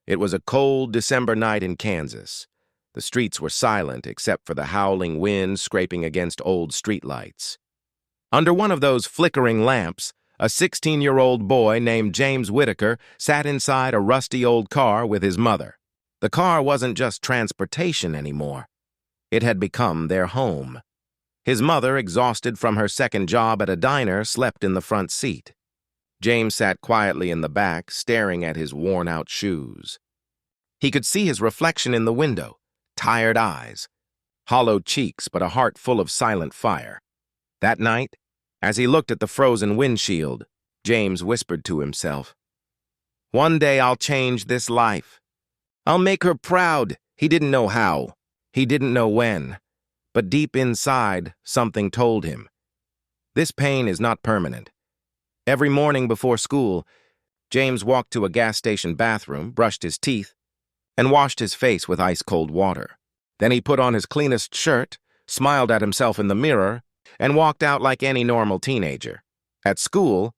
It was a cold December night in Kansas. The streets were silent except for the howling wind scraping against old streetlights. Under one of those flickering lamps, a 16-year-old boy named James Whitaker sat inside a rusty old car with his mother. The car wasn't just transportation anymore. It had become their home. His mother, exhausted from her second job at a diner, slept in the front seat. James sat quietly in the back, staring at his worn-out shoes. He could see his reflection in the window, tired eyes, hollow cheeks, but a heart full of silent fire. That night, as he looked at the frozen windshield, James whispered to himself, "One day I'll change this life. I'll make her proud." He didn't know how. He didn't know when. But deep inside, something told him, this pain is not permanent. Every morning before school, James walked to a gas station bathroom, brushed his teeth, and washed his face with ice-cold water. Then he put on his cleanest shirt, smiled at himself in the mirror, and walked out like any normal teenager. At school,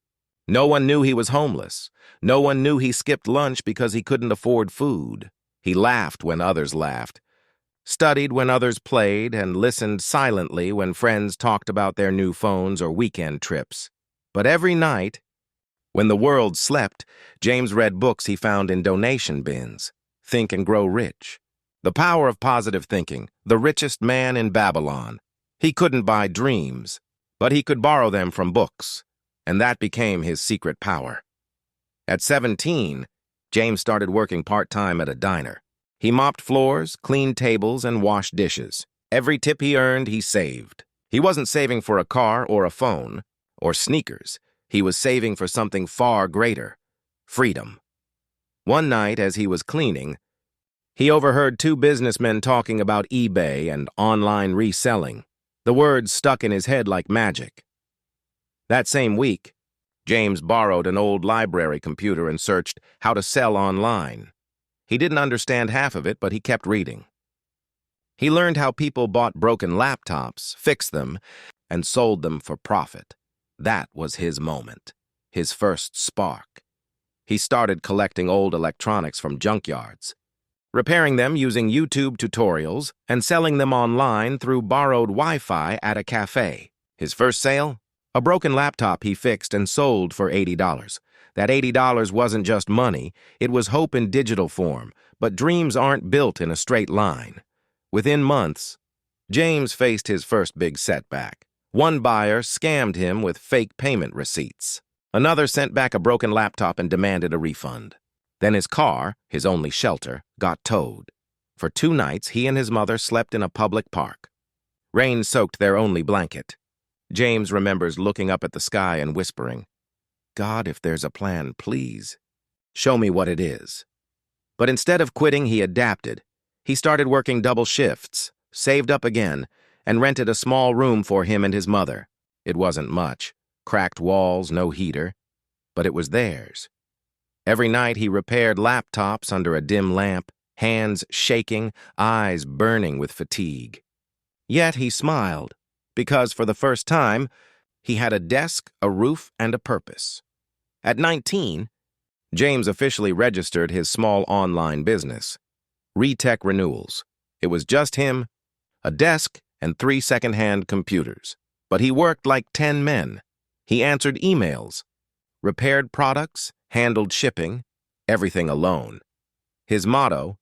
no one knew he was homeless. No one knew he skipped lunch because he couldn't afford food. He laughed when others laughed, studied when others played, and listened silently when friends talked about their new phones or weekend trips. But every night, when the world slept, James read books he found in donation bins. Think and Grow Rich. The Power of Positive Thinking, The Richest Man in Babylon. He couldn't buy dreams, but he could borrow them from books, and that became his secret power. At 17, James started working part-time at a diner. He mopped floors, cleaned tables, and washed dishes. Every tip he earned, he saved. He wasn't saving for a car or a phone or sneakers. He was saving for something far greater: freedom. One night, as he was cleaning, he overheard two businessmen talking about eBay and online reselling. The words stuck in his head like magic. That same week, James borrowed an old library computer and searched how to sell online. He didn't understand half of it, but he kept reading. He learned how people bought broken laptops, fixed them, and sold them for profit. That was his moment, his first spark. He started collecting old electronics from junkyards, repairing them using YouTube tutorials, and selling them online through borrowed Wi-Fi at a cafe. His first sale? A broken laptop he fixed and sold for $80. That $80 wasn't just money, it was hope in digital form, but dreams aren't built in a straight line. Within months, James faced his first big setback. One buyer scammed him with fake payment receipts. Another sent back a broken laptop and demanded a refund. Then his car, his only shelter, got towed. For 2 nights, he and his mother slept in a public park. Rain soaked their only blanket. James remembers looking up at the sky and whispering, "God, if there's a plan, please, show me what it is." But instead of quitting, he adapted. He started working double shifts, saved up again, and rented a small room for him and his mother. It wasn't much, cracked walls, no heater, but it was theirs. Every night he repaired laptops under a dim lamp, hands shaking, eyes burning with fatigue. Yet he smiled, because for the first time, he had a desk, a roof, and a purpose. At 19, James officially registered his small online business, Retech Renewals. It was just him, a desk, and 3 second-hand computers. But he worked like 10 men. He answered emails, repaired products, handled shipping, everything alone. His motto,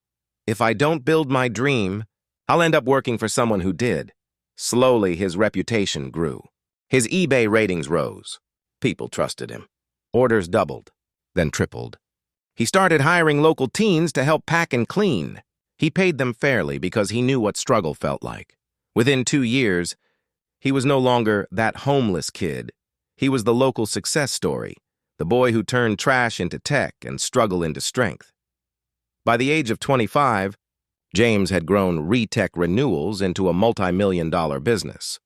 "If I don't build my dream, I'll end up working for someone who did." Slowly, his reputation grew. His eBay ratings rose. People trusted him. Orders doubled, then tripled. He started hiring local teens to help pack and clean. He paid them fairly because he knew what struggle felt like. Within 2 years, he was no longer that homeless kid. He was the local success story, the boy who turned trash into tech and struggle into strength. By the age of 25, James had grown Retech Renewals into a multi-million-dollar business.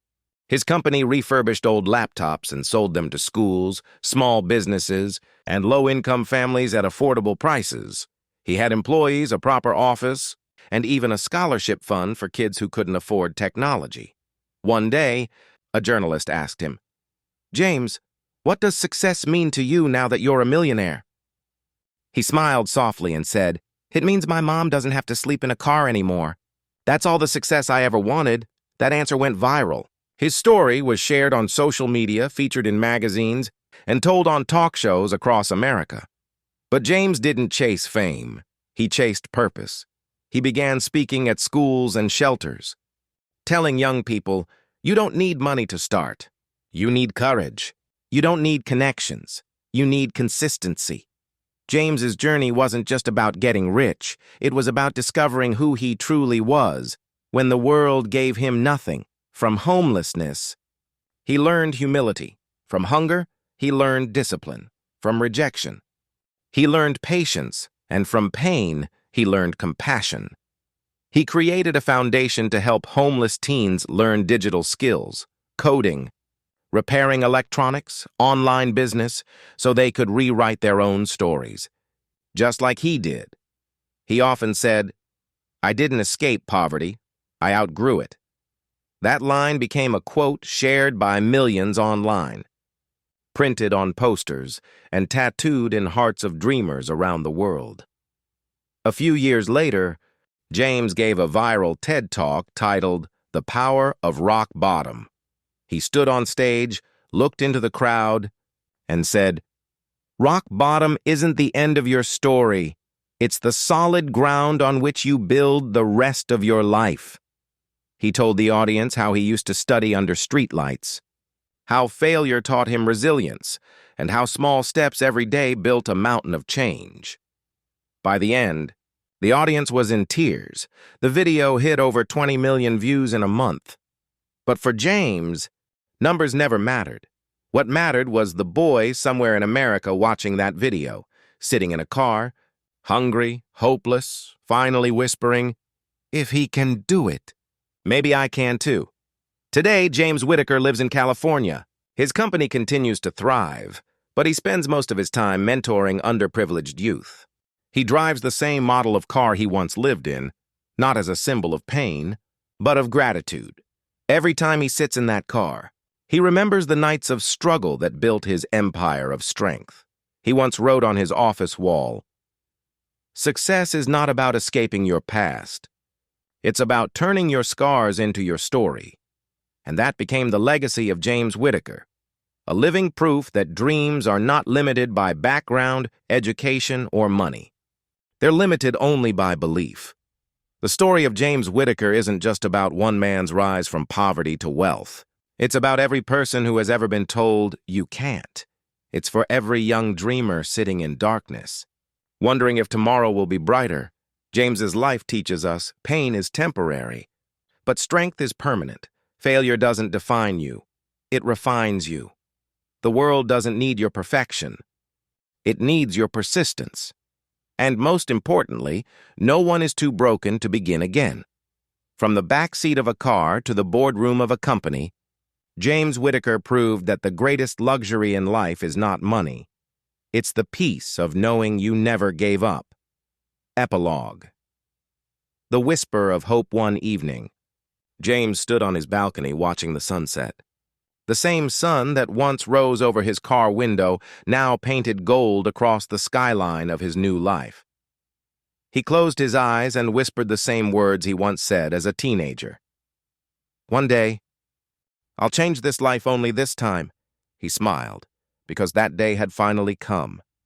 His company refurbished old laptops and sold them to schools, small businesses, and low-income families at affordable prices. He had employees, a proper office, and even a scholarship fund for kids who couldn't afford technology. One day, a journalist asked him, "James, what does success mean to you now that you're a millionaire?" He smiled softly and said, It means my mom doesn't have to sleep in a car anymore. That's all the success I ever wanted. That answer went viral. His story was shared on social media, featured in magazines, and told on talk shows across America. But James didn't chase fame. He chased purpose. He began speaking at schools and shelters, telling young people, you don't need money to start. You need courage. You don't need connections. You need consistency. James's journey wasn't just about getting rich. It was about discovering who he truly was when the world gave him nothing. From homelessness, he learned humility. From hunger, he learned discipline. From rejection, he learned patience. And from pain, he learned compassion. He created a foundation to help homeless teens learn digital skills, coding, repairing electronics, online business, so they could rewrite their own stories, just like he did. He often said, I didn't escape poverty, I outgrew it. That line became a quote shared by millions online, printed on posters, and tattooed in hearts of dreamers around the world. A few years later, James gave a viral TED Talk titled The Power of Rock Bottom. He stood on stage, looked into the crowd, and said, Rock bottom isn't the end of your story. It's the solid ground on which you build the rest of your life. He told the audience how he used to study under streetlights, how failure taught him resilience, and how small steps every day built a mountain of change. By the end, the audience was in tears. The video hit over 20 million views in a month. But for James, numbers never mattered. What mattered was the boy somewhere in America watching that video, sitting in a car, hungry, hopeless, finally whispering, if he can do it, maybe I can too. Today, James Whitaker lives in California. His company continues to thrive, but he spends most of his time mentoring underprivileged youth. He drives the same model of car he once lived in, not as a symbol of pain, but of gratitude. Every time he sits in that car, he remembers the nights of struggle that built his empire of strength. He once wrote on his office wall, "Success is not about escaping your past. It's about turning your scars into your story." And that became the legacy of James Whitaker, a living proof that dreams are not limited by background, education, or money. They're limited only by belief. The story of James Whitaker isn't just about one man's rise from poverty to wealth. It's about every person who has ever been told, you can't. It's for every young dreamer sitting in darkness, wondering if tomorrow will be brighter. James's life teaches us pain is temporary, but strength is permanent. Failure doesn't define you. It refines you. The world doesn't need your perfection. It needs your persistence. And most importantly, no one is too broken to begin again. From the back seat of a car to the boardroom of a company, James Whitaker proved that the greatest luxury in life is not money. It's the peace of knowing you never gave up. Epilogue. The whisper of hope one evening. James stood on his balcony watching the sunset. The same sun that once rose over his car window now painted gold across the skyline of his new life. He closed his eyes and whispered the same words he once said as a teenager. One day, I'll change this life only this time, he smiled, because that day had finally come.